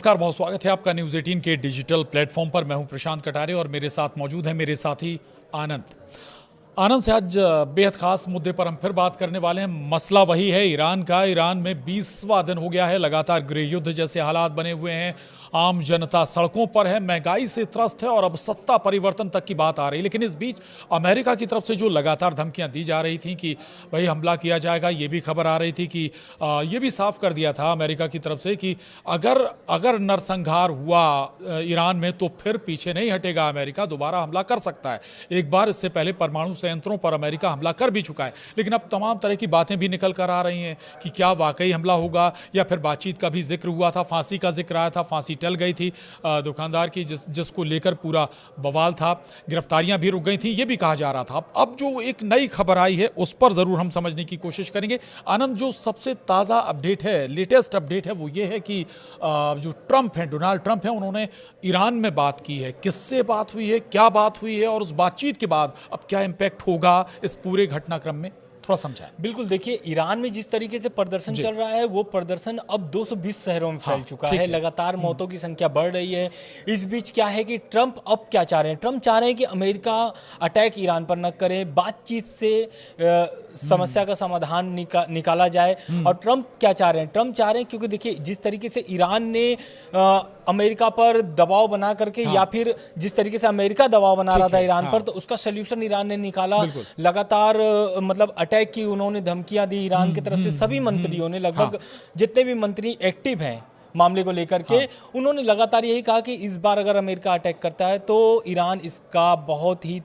नमस्कार, बहुत स्वागत है आपका न्यूज़ 18 के डिजिटल प्लेटफॉर्म पर। मैं हूं प्रशांत कटारे और मेरे साथ मौजूद है मेरे साथी आनंद से आज बेहद खास मुद्दे पर हम फिर बात करने वाले हैं। मसला वही है ईरान का। ईरान में 20वां दिन हो गया है, लगातार गृह युद्ध जैसे हालात बने हुए हैं। आम जनता सड़कों पर है, महंगाई से त्रस्त है और अब सत्ता परिवर्तन तक की बात आ रही है। लेकिन इस बीच अमेरिका की तरफ से जो लगातार धमकियां दी जा रही थी कि भाई हमला किया जाएगा, ये भी खबर आ रही थी कि ये भी साफ कर दिया था अमेरिका की तरफ से कि अगर नरसंहार हुआ ईरान में तो फिर पीछे नहीं हटेगा अमेरिका, दोबारा हमला कर सकता है। एक बार इससे पहले परमाणु संयंत्रों पर अमेरिका हमला कर भी चुका है। लेकिन अब तमाम तरह की बातें भी निकल कर आ रही हैं कि क्या वाकई हमला होगा या फिर बातचीत का भी जिक्र हुआ था, फांसी का जिक्र आया था, फांसी टल गई थी दुकानदार की जिसको लेकर पूरा बवाल था, गिरफ्तारियां भी रुक गई थी, ये भी कहा जा रहा था। अब जो एक नई खबर आई है उस पर जरूर हम समझने की कोशिश करेंगे। आनंद, जो सबसे ताज़ा अपडेट है, लेटेस्ट अपडेट है, वो ये है कि जो ट्रंप हैं, डोनाल्ड ट्रंप हैं, उन्होंने ईरान में बात की है। किससे बात हुई है, क्या बात हुई है और उस बातचीत के बाद अब क्या इम्पैक्ट होगा इस पूरे घटनाक्रम में, थोड़ा समझाएं। बिल्कुल, देखिए ईरान में जिस तरीके से प्रदर्शन चल रहा है वो प्रदर्शन अब 220 शहरों में फैल चुका है। लगातार मौतों की संख्या बढ़ रही है। इस बीच क्या है कि ट्रंप अब क्या चाह रहे हैं? ट्रंप चाह रहे हैं कि अमेरिका अटैक ईरान पर न करे, बातचीत से समस्या का समाधान निकाला जाए। और ट्रंप क्या चाह रहे हैं? ट्रंप चाह रहे हैं, क्योंकि देखिए जिस तरीके से ईरान ने अमेरिका पर दबाव बना करके या फिर जिस तरीके से अमेरिका दबाव बना रहा था ईरान पर, तो उसका सल्यूशन ईरान ने निकाला। लगातार मतलब अटैक की उन्होंने धमकियां दी ईरान की तरफ से। सभी मंत्रियों ने, लगभग जितने भी मंत्री एक्टिव हैं मामले को लेकर के, उन्होंने लगातार यही कहा कि इस बार अगर अमेरिका अटैक करता है तो ईरान इसका बहुत ही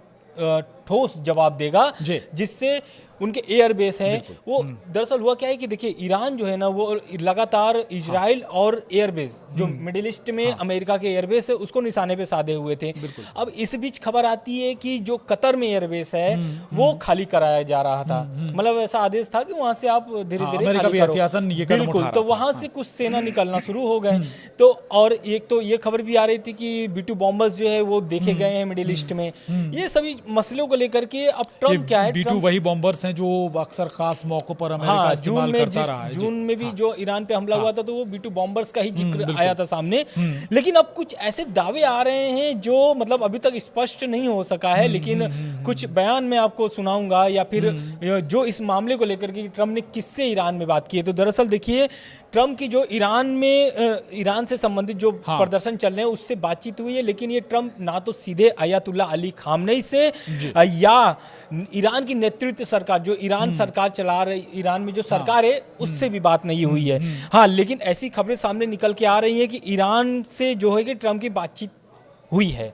ठोस जवाब देगा, जिससे उनके एयर बेस है वो। दरअसल हुआ क्या है कि देखिए ईरान जो है ना वो लगातार इजराइल और एयर बेस जो मिडिल ईस्ट में अमेरिका के एयर बेस है उसको निशाने पे साधे हुए थे। अब इस बीच खबर आती है कि जो कतर में एयर बेस है वो खाली कराया जा रहा था। मतलब ऐसा आदेश था कि वहां से आप धीरे धीरे खाली करो। बिल्कुल, तो वहां से कुछ सेना निकलना शुरू हो गए। तो और एक तो ये खबर भी आ रही थी कि B-2 बॉम्बर्स जो है वो देखे गए हैं मिडिल ईस्ट में। ये सभी मसलों को लेकर के अब ट्रंप क्या है, B-2 वही बॉम्बर्स हैं जो अक्सर खास मौकों पर अमेरिका इस्तेमाल करता रहा है। जून में भी जो ईरान पे हमला हुआ था तो वो B-2 बॉम्बर्स का ही जिक्र आया था सामने। लेकिन अब कुछ ऐसे दावे आ रहे हैं जो मतलब अभी तक स्पष्ट नहीं हो सका है, लेकिन कुछ बयान मैं आपको सुनाऊंगा या फिर जो इस मामले को लेकर के ट्रंप ने किससे ईरान में बात की है। तो दरअसल देखिए ट्रंप की जो ईरान से संबंधित जो प्रदर्शन चल रहे हैं उससे बातचीत हुई है, लेकिन ये ट्रंप ना तो सीधे अयातुल्ला अली खामनेई से या ईरान की नेतृत्व सरकार जो ईरान सरकार चला रही, ईरान में जो सरकार है उससे भी बात नहीं हुई है। हाँ, लेकिन ऐसी खबरें सामने निकल के आ रही हैं कि ईरान से जो है कि ट्रंप की बातचीत हुई है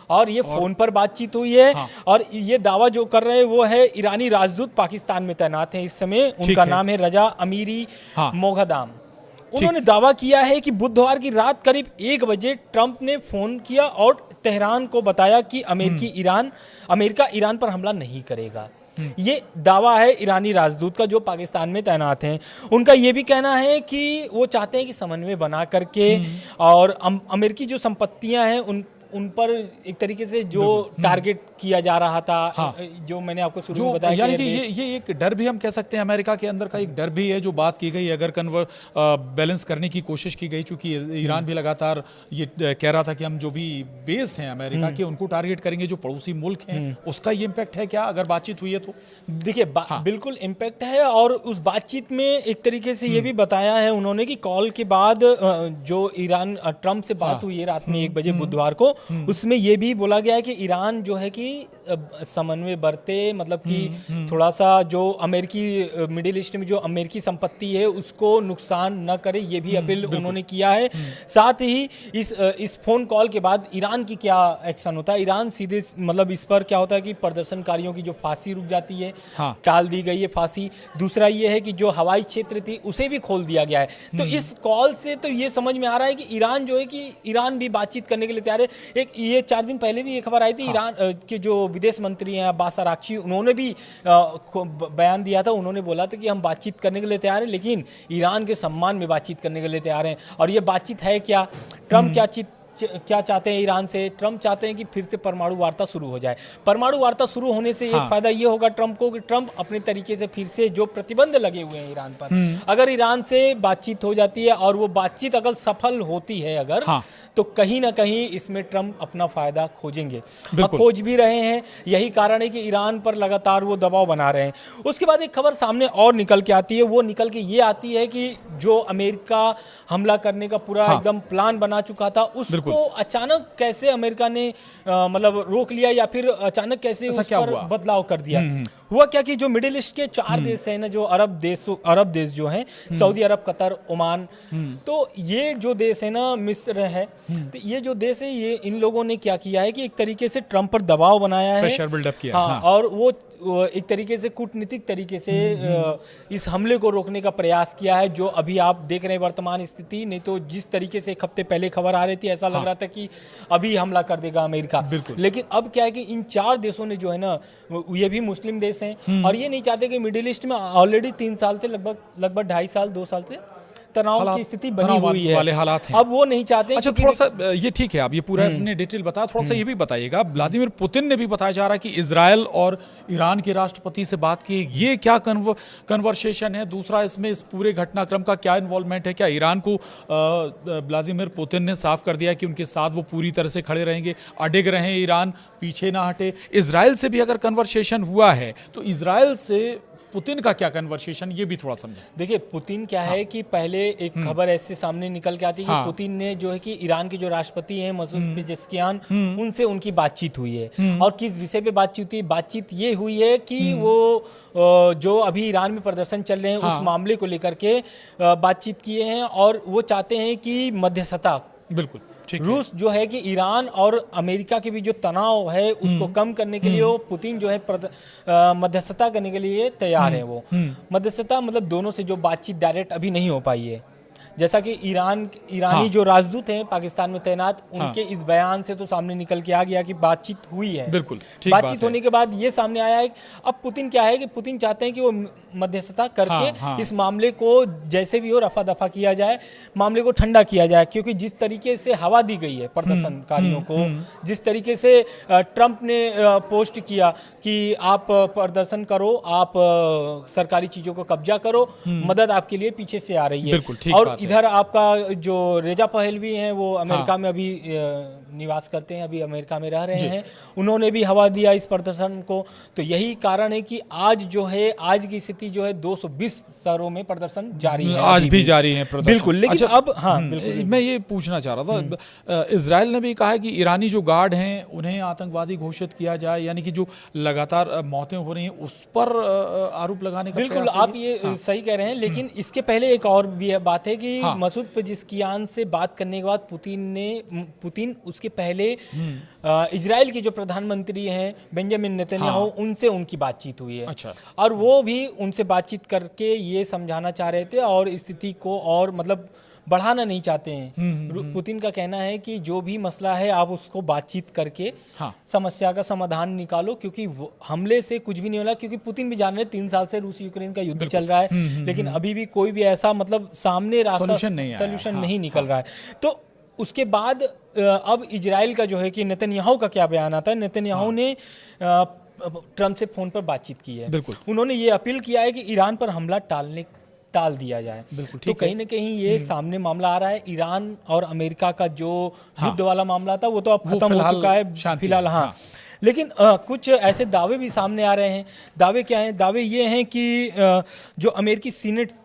और ये फोन पर बातचीत हुई है। और ये दावा जो कर रहे हैं वो है ईरानी राजदूत पाकिस्तान में तैनात हैं इस समय, उनका नाम है रजा अमीरी मोगदाम। उन्होंने दावा किया है कि बुधवार की रात करीब 1 बजे ट्रंप ने फोन किया और तेहरान को बताया कि अमेरिका ईरान पर हमला नहीं करेगा। ये दावा है ईरानी राजदूत का जो पाकिस्तान में तैनात हैं। उनका ये भी कहना है कि वो चाहते हैं कि समन्वय बना करके और अमेरिकी जो संपत्तियां हैं उन पर एक तरीके से जो टारगेट किया जा रहा था, जो मैंने आपको शुरू में बताया, यानी कि ये एक डर भी हम कह सकते हैं, अमेरिका के अंदर का एक डर भी है जो बात की गई। अगर बैलेंस करने की कोशिश की गई, चूंकि ईरान भी लगातार ये कह रहा था कि हम जो भी बेस हैं अमेरिका के उनको टारगेट करेंगे, जो पड़ोसी मुल्क हैं, उसका ये इम्पैक्ट है क्या अगर बातचीत हुई है तो? देखिए बिल्कुल इम्पैक्ट है। और उस बातचीत में एक तरीके से ये भी बताया है उन्होंने कि कॉल के बाद जो ईरान ट्रंप से बात हुई है रात में 1 बजे बुधवार को, उसमें ये भी बोला गया है कि ईरान जो है कि समन्वय बरते, मतलब कि थोड़ा सा जो अमेरिकी मिडिल ईस्ट में जो अमेरिकी संपत्ति है उसको नुकसान न करे, ये भी अपील उन्होंने किया है। साथ ही इस फोन कॉल के बाद ईरान की क्या एक्शन होता है, ईरान सीधे मतलब इस पर क्या होता है कि प्रदर्शनकारियों की जो फांसी रुक जाती है, टाल दी गई है फांसी। दूसरा ये है कि जो हवाई क्षेत्र थी उसे भी खोल दिया गया है। तो इस कॉल से तो ये समझ में आ रहा है कि ईरान जो है कि ईरान भी बातचीत करने के लिए तैयार है। एक ये 4 दिन पहले भी ये खबर आई थी, ईरान के जो विदेश मंत्री हैं अब्बास अराक्ची, उन्होंने भी बयान दिया था। उन्होंने बोला था कि हम बातचीत करने के लिए तैयार हैं, लेकिन ईरान के सम्मान में बातचीत करने के लिए तैयार हैं। और ये बातचीत है क्या, ट्रंप क्या क्या चाहते हैं ईरान से? ट्रंप चाहते हैं कि फिर से परमाणु वार्ता शुरू हो जाए। परमाणु वार्ता शुरू होने से एक फायदा ये होगा ट्रंप को कि ट्रंप अपने तरीके से फिर से जो प्रतिबंध लगे हुए हैं ईरान पर, अगर ईरान से बातचीत हो जाती है और वो बातचीत अगर सफल होती है अगर, तो कहीं ना कहीं इसमें ट्रंप अपना फायदा खोजेंगे और खोज भी रहे हैं। यही कारण है कि ईरान पर लगातार वो दबाव बना रहे हैं। उसके बाद एक खबर सामने और निकल के आती है, वो निकल के ये आती है कि जो अमेरिका हमला करने का पूरा एकदम प्लान बना चुका था, उसको अचानक कैसे अमेरिका ने मतलब रोक लिया या फिर अचानक कैसे उस पर बदलाव कर दिया। हुआ क्या कि जो मिडिल ईस्ट के 4 देश हैं ना, जो अरब देश जो हैं, सऊदी अरब, कतर, ओमान, तो ये जो देश है ना, मिस्र है, तो ये जो देश है, ये इन लोगों ने क्या किया है कि एक तरीके से ट्रंप पर दबाव बनाया है, प्रेशर बिल्डअप किया। और वो एक तरीके से कूटनीतिक तरीके से इस हमले को रोकने का प्रयास किया है, जो अभी आप देख रहे हैं वर्तमान स्थिति। नहीं तो जिस तरीके से एक हफ्ते पहले खबर आ रही थी, ऐसा लग रहा था कि अभी हमला कर देगा अमेरिका। लेकिन अब क्या है कि इन 4 देशों ने जो है ना, ये भी मुस्लिम देश हैं और ये नहीं चाहते कि मिडिल ईस्ट में ऑलरेडी 3 साल से लगभग 2.5 साल 2 साल से तनाव की स्थिति बनी हुई है, वाले हालात हैं। अब वो नहीं चाहते। अच्छा, थोड़ा सा ये ठीक है, आप ये पूरा अपने डिटेल बताया, थोड़ा सा ये भी बताइएगा। व्लादिमीर पुतिन ने भी बताया जा रहा है कि इजराइल और ईरान के राष्ट्रपति से बात की, ये क्या कन्वर्सेशन है? दूसरा, इसमें इस पूरे घटनाक्रम का क्या इन्वॉल्वमेंट है? क्या ईरान को व्लादिमीर पुतिन ने साफ कर दिया कि उनके साथ वो पूरी तरह से खड़े रहेंगे, अडिग रहे ईरान, पीछे ना हटे? इजराइल से भी अगर कन्वर्सेशन हुआ है तो इजराइल से पुतिन का क्या कन्वर्सेशन, ये भी थोड़ा समझें। देखिए, पुतिन क्या है कि पहले एक खबर ऐसे सामने निकल के आती है कि पुतिन ने जो है कि ईरान के जो राष्ट्रपति हैं मसूद पेजेश्कियान, उनसे उनकी बातचीत हुई है। और किस विषय पे बातचीत हुई? बातचीत ये हुई है कि वो जो अभी ईरान में प्रदर्शन चल रहे हैं उस मामले को लेकर के बातचीत किए हैं और वो चाहते हैं कि मध्यस्थता, बिल्कुल रूस जो है कि ईरान और अमेरिका के बीच जो तनाव है उसको कम करने के लिए वो पुतिन जो है मध्यस्थता करने के लिए तैयार है। वो मध्यस्थता मतलब दोनों से जो बातचीत डायरेक्ट अभी नहीं हो पाई है, जैसा कि ईरानी जो राजदूत हैं पाकिस्तान में तैनात, उनके इस बयान से तो सामने निकल के आ गया कि बातचीत हुई है। बिल्कुल बातचीत होने के बाद ये सामने आया है। अब पुतिन क्या है कि पुतिन चाहते हैं कि वो मध्यस्थता करके इस मामले को जैसे भी हो रफा दफा किया जाए, मामले को ठंडा किया जाए, क्योंकि जिस तरीके से हवा दी गई है प्रदर्शनकारियों को, जिस तरीके से ट्रंप ने पोस्ट किया कि आप प्रदर्शन करो, आप सरकारी चीजों को कब्जा करो, मदद आपके लिए पीछे से आ रही है। और इधर आपका जो रेजा पहलवी हैं, वो अमेरिका में अभी निवास करते हैं, अभी अमेरिका में रह रहे हैं, उन्होंने भी हवा दिया इस प्रदर्शन को। तो यही कारण है कि आज जो है, आज की स्थिति जो है 220 शहरों में प्रदर्शन जारी है, आज भी जारी है प्रदर्शन। बिल्कुल। लेकिन अच्छा, अब बिल्कुल मैं ये पूछना चाह रहा था, इजराइल ने भी कहा है कि ईरानी जो गार्ड हैं उन्हें आतंकवादी घोषित किया जाए, यानी कि जो लगातार मौतें हो रही हैं उस पर आरोप लगाने का। बिल्कुल, आप ये सही कह रहे हैं। लेकिन इसके पहले एक और भी बात है कि मसूद पेजेश्कियान से बात करने के बाद पुतिन उसके पहले इजराइल के जो प्रधानमंत्री हैं बेंजामिन नेतन्याहू, उनसे उनकी बातचीत हुई है। अच्छा। और वो भी उनसे बातचीत करके ये समझाना चाह रहे थे और स्थिति को और मतलब बढ़ाना नहीं चाहते हैं। पुतिन का कहना है कि जो भी मसला है आप उसको बातचीत करके समस्या का समाधान निकालो, क्योंकि हमले से कुछ भी नहीं होला। क्योंकि पुतिन भी जान रहे 3 साल से रूस यूक्रेन का युद्ध चल रहा है, लेकिन अभी भी कोई भी ऐसा मतलब सामने रास्ता सोल्यूशन नहीं निकल रहा है। तो उसके बाद अब इजराइल का जो है कि नेतन्याहू का क्या बयान आता है। नेतन्याहू ने ट्रंप से फोन पर बातचीत की है। बिल्कुल। उन्होंने ये अपील किया है कि ईरान पर हमला टाल दिया जाए। बिल्कुल। तो कहीं ना कहीं ये सामने मामला आ रहा है। ईरान और अमेरिका का जो युद्ध वाला मामला था वो तो अब खत्म हो चुका है फिलहाल। लेकिन कुछ ऐसे दावे भी सामने आ रहे हैं। दावे क्या हैं? दावे ये हैं कि जो अमेरिकी सीनेटर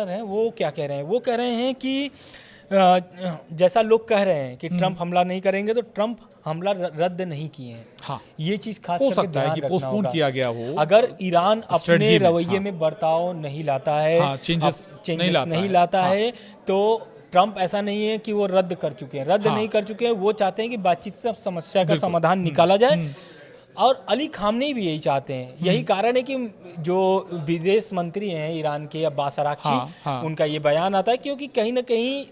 हैं वो क्या कह रहे हैं? वो कह रहे हैं कि जैसा लोग कह रहे हैं कि ट्रंप हमला नहीं करेंगे, तो ट्रंप हमला रद्द नहीं किए हैं। ये चीज खास करके ध्यान रखना होगा। किया गया हो। अगर ईरान अपने रवैये में बर्ताव नहीं लाता है, चेंजेस नहीं लाता है, तो ट्रंप ऐसा नहीं है कि वो रद्द कर चुके हैं, नहीं कर चुके हैं। वो चाहते हैं कि बातचीत से समस्या का समाधान निकाला जाए। और अली खामनेई भी यही चाहते हैं। यही कारण है कि जो विदेश मंत्री हैं ईरान के, अब्बास अराक्ची, उनका ये बयान आता है, क्योंकि कहीं ना कहीं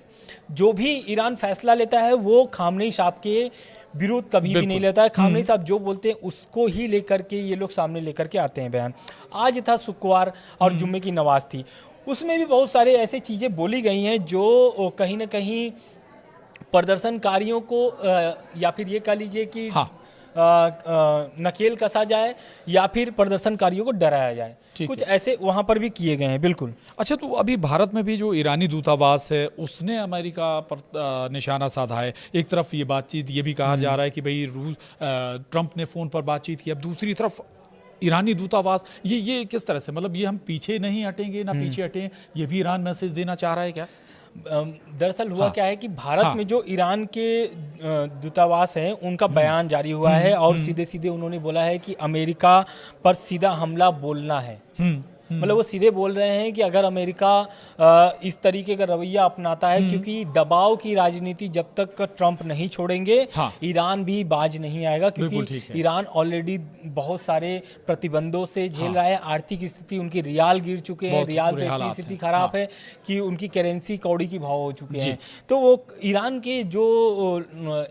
जो भी ईरान फैसला लेता है वो खामनेई साहब के विरोध कभी भी नहीं लेता है। खामनेई साहब जो बोलते हैं उसको ही लेकर के ये लोग सामने लेकर के आते हैं बयान। आज था शुक्रवार और जुम्मे की नमाज थी, उसमें भी बहुत सारे ऐसे चीज़ें बोली गई हैं जो कहीं ना कहीं प्रदर्शनकारियों को या फिर ये कह लीजिए कि हाँ। नकेल कसा जाए या फिर प्रदर्शनकारियों को डराया जाए, कुछ ऐसे वहां पर भी किए गए हैं। बिल्कुल। अच्छा, तो अभी भारत में भी जो ईरानी दूतावास है उसने अमेरिका पर निशाना साधा है। एक तरफ ये बातचीत, ये भी कहा जा रहा है कि भाई ट्रंप ने फ़ोन पर बातचीत की, अब दूसरी तरफ ईरानी दूतावास, ये किस तरह से, मतलब ये हम पीछे नहीं हटेंगे ना पीछे हटें, ये भी ईरान मैसेज देना चाह रहा है क्या? दरअसल हुआ क्या है कि भारत में जो ईरान के दूतावास हैं उनका बयान जारी हुआ है और सीधे सीधे उन्होंने बोला है कि अमेरिका पर सीधा हमला बोलना है। मतलब वो सीधे बोल रहे हैं कि अगर अमेरिका इस तरीके का रवैया अपनाता है, क्योंकि दबाव की राजनीति जब तक ट्रंप नहीं छोड़ेंगे, ईरान भी बाज नहीं आएगा, क्योंकि ईरान ऑलरेडी बहुत सारे प्रतिबंधों से झेल रहा है। आर्थिक स्थिति उनकी, रियाल गिर चुके हैं, रियाल तो इतनी स्थिति खराब है कि उनकी करेंसी कौड़ी की भाव हो चुके हैं। तो वो ईरान के जो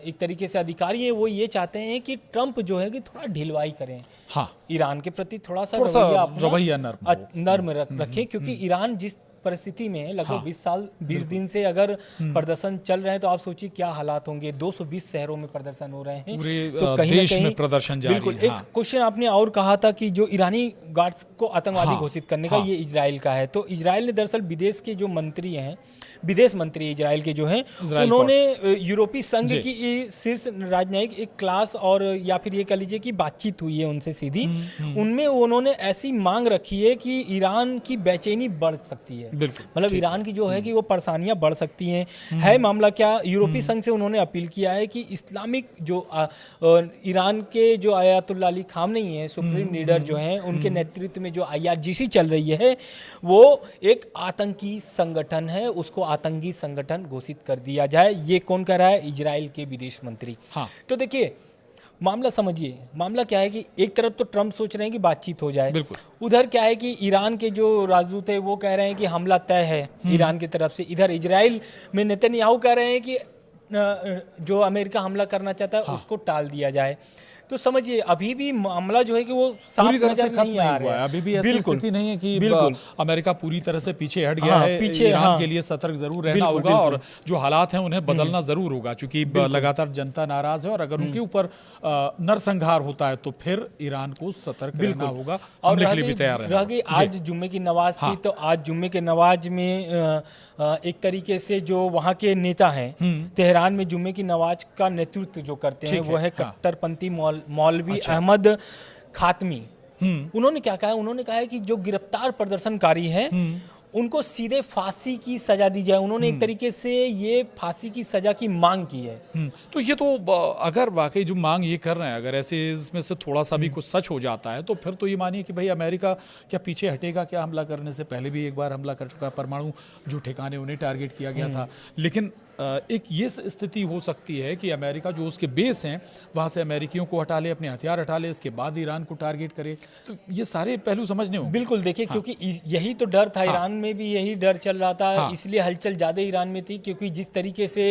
एक तरीके से अधिकारी हैं वो ये चाहते हैं कि ट्रंप जो है कि थोड़ा ढिलवाई करें, ईरान के प्रति थोड़ा सा रवैया नर्म रखें, क्योंकि ईरान जिस परिस्थिति में है, लगभग 20 दिन से अगर प्रदर्शन चल रहे हैं तो आप सोचिए क्या हालात होंगे। 220 शहरों में प्रदर्शन हो रहे हैं, तो कहीं ना कहीं प्रदर्शन जारी। बिल्कुल। एक क्वेश्चन आपने और कहा था कि जो ईरानी गार्ड्स को आतंकवादी घोषित करने का, ये इजराइल का है। तो इजराइल ने दरअसल विदेश के जो मंत्री हैं, विदेश मंत्री इजराइल के जो हैं, उन्होंने यूरोपीय संघ की शीर्ष राजनयिक एक क्लास और या फिर ये कह लीजिए कि बातचीत हुई है उनसे सीधी, उनमें उन्होंने ऐसी मांग रखी है कि ईरान की बेचैनी बढ़ सकती है, मतलब ईरान की जो है कि वो परेशानियां बढ़ सकती हैं। है मामला क्या, यूरोपीय संघ से उन्होंने अपील किया है कि इस्लामिक जो ईरान के जो आयतुल्लाह अली खामनेई हैं, सुप्रीम लीडर जो हैं, उनके नेतृत्व में जो IRGC चल रही है वो एक आतंकी संगठन है, उसको आतंकी संगठन घोषित कर दिया जाए। ये कौन कह रहा है? इजराइल के विदेश मंत्री। तो देखिए मामला समझिए, मामला क्या है कि एक तरफ तो ट्रंप सोच रहे हैं कि बातचीत हो जाए, उधर क्या है कि ईरान के जो राजदूत है वो कह रहे हैं कि हमला तय है ईरान की तरफ से। इधर इजराइल में नेतन्याहू कह रहे हैं कि जो अमेरिका हमला करना चाहता है उसको टाल दिया जाए। तो समझिए अभी भी मामला जो है कि वो पूरी तरह से खत्म नहीं हुआ है, अभी भी ऐसी स्थिति नहीं है कि अमेरिका पूरी तरह से पीछे हट गया है। पीछे ईरान के लिए सतर्क जरूर रहना होगा और जो हालात हैं उन्हें बदलना जरूर होगा, क्योंकि लगातार जनता नाराज है और अगर उनके ऊपर नरसंहार होता है तो फिर ईरान को सतर्क रहना होगा और रह गई आज जुम्मे की नमाज थी, तो आज जुम्मे के नमाज में एक तरीके से जो वहाँ के नेता हैं तेहरान में जुम्मे की नमाज का नेतृत्व जो करते हैं वो है कट्टरपंथी मौलवी अहमद खातमी। उन्होंने क्या कहा? उन्होंने कहा है कि जो गिरफ्तार प्रदर्शनकारी हैं उनको सीधे फांसी की सजा दी जाए। उन्होंने एक तरीके से ये फांसी की सजा की मांग की है। तो ये तो अगर वाकई जो मांग ये कर रहे हैं, अगर ऐसे इसमें से थोड़ा सा भी कुछ सच हो जाता है तो फिर तो ये मानिए कि भाई अमेरिका क्या पीछे हटेगा क्या? हमला करने से पहले भी एक बार हमला कर चुका है, परमाणु जो ठिकाने उन्हें टारगेट किया गया था। लेकिन एक ये स्थिति हो सकती है कि अमेरिका जो उसके बेस हैं वहाँ से अमेरिकियों को हटा ले, अपने हथियार हटा ले, इसके बाद ईरान को टारगेट करे। तो ये सारे पहलू समझने होंगे। बिल्कुल। देखिए क्योंकि यही तो डर था, ईरान में भी यही डर चल रहा था, इसलिए हलचल ज़्यादा ईरान में थी, क्योंकि जिस तरीके से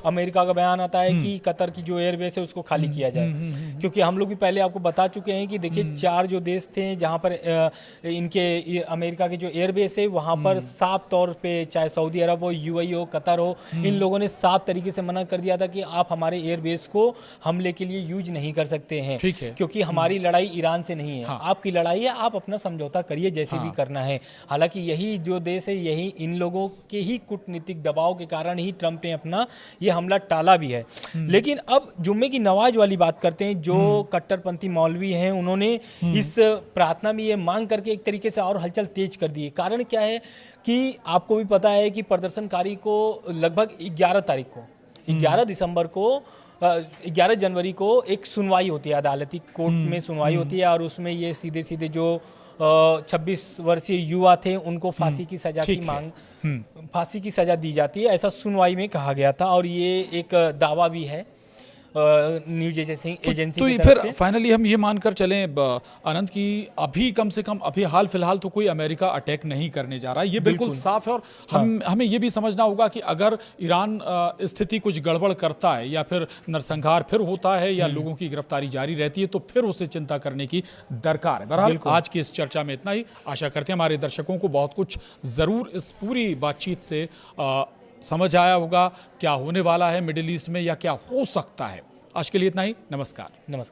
अमेरिका का बयान आता है कि कतर की जो एयरबेस है उसको खाली किया जाए, क्योंकि हम लोग भी पहले आपको बता चुके हैं कि देखिए 4 जो देश थे जहाँ पर इनके अमेरिका के जो एयरबेस है वहाँ पर साफ तौर पर, चाहे सऊदी अरब हो, UAE हो, कतर हो, इन लोगों ने साफ तरीके से मना कर दिया था कि आप हमारे एयरबेस को हमले के लिए यूज नहीं कर सकते हैं, क्योंकि हमारी लड़ाई ईरान से नहीं है। आपकी लड़ाई है, आप अपना समझौता करिए जैसे भी करना है। हालांकि यही जो देश है, यही इन लोगों के ही कूटनीतिक दबाव के कारण ही ट्रंप ने अपना ये हमला टाला भी है। लेकिन अब जुम्मे की नमाज वाली बात करते हैं। जो कट्टरपंथी मौलवी हैं उन्होंने इस प्रार्थना में ये मांग करके एक तरीके से और हलचल तेज कर दी है। कारण क्या है कि आपको भी पता है कि प्रदर्शनकारी को लगभग 11 तारीख को, 11 दिसंबर को, 11 जनवरी को एक सुनवाई होती है, अदालती कोर्ट में सुनवाई होती है और उसमें ये सीधे सीधे जो 26 वर्षीय युवा थे उनको फांसी की सजा की मांग, फांसी की सजा दी जाती है, ऐसा सुनवाई में कहा गया था। और ये एक दावा भी है न्यूज एजेंसी तो फिर फाइनली हम ये मानकर चलें अनंत की अभी कम से कम अभी हाल फिलहाल तो कोई अमेरिका अटैक नहीं करने जा रहा है, ये बिल्कुल साफ है। और हमें ये भी समझना होगा कि अगर ईरान स्थिति कुछ गड़बड़ करता है या फिर नरसंहार फिर होता है या लोगों की गिरफ्तारी जारी रहती है तो फिर उसे चिंता करने की दरकार है। बहरहाल आज की इस चर्चा में इतना ही। आशा करते हैं हमारे दर्शकों को बहुत कुछ जरूर इस पूरी बातचीत से समझ आया होगा क्या होने वाला है मिडिल ईस्ट में या क्या हो सकता है। आज के लिए इतना ही। नमस्कार। नमस्कार।